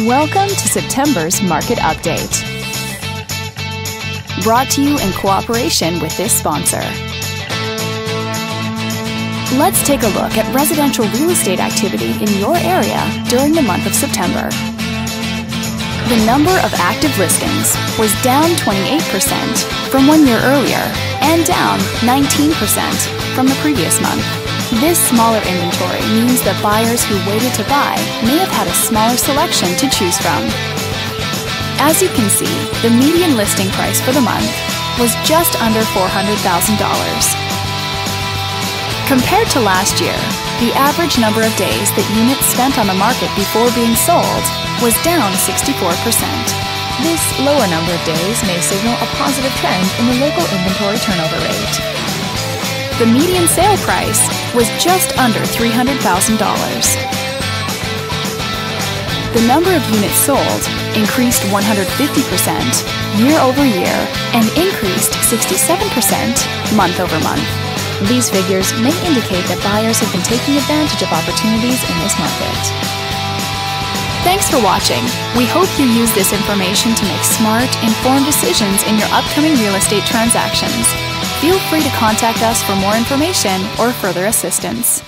Welcome to September's Market Update. Brought to you in cooperation with this sponsor. Let's take a look at residential real estate activity in your area during the month of September. The number of active listings was down 28% from 1 year earlier and down 19% from the previous month. This smaller inventory means that buyers who waited to buy may have had a smaller selection to choose from. As you can see, the median listing price for the month was just under $400,000. Compared to last year, the average number of days that units spent on the market before being sold was down 64%. This lower number of days may signal a positive trend in the local inventory turnover rate. The median sale price was just under $300,000. The number of units sold increased 150% year over year and increased 67% month over month. These figures may indicate that buyers have been taking advantage of opportunities in this market. Thanks for watching. We hope you use this information to make smart, informed decisions in your upcoming real estate transactions. Feel free to contact us for more information or further assistance.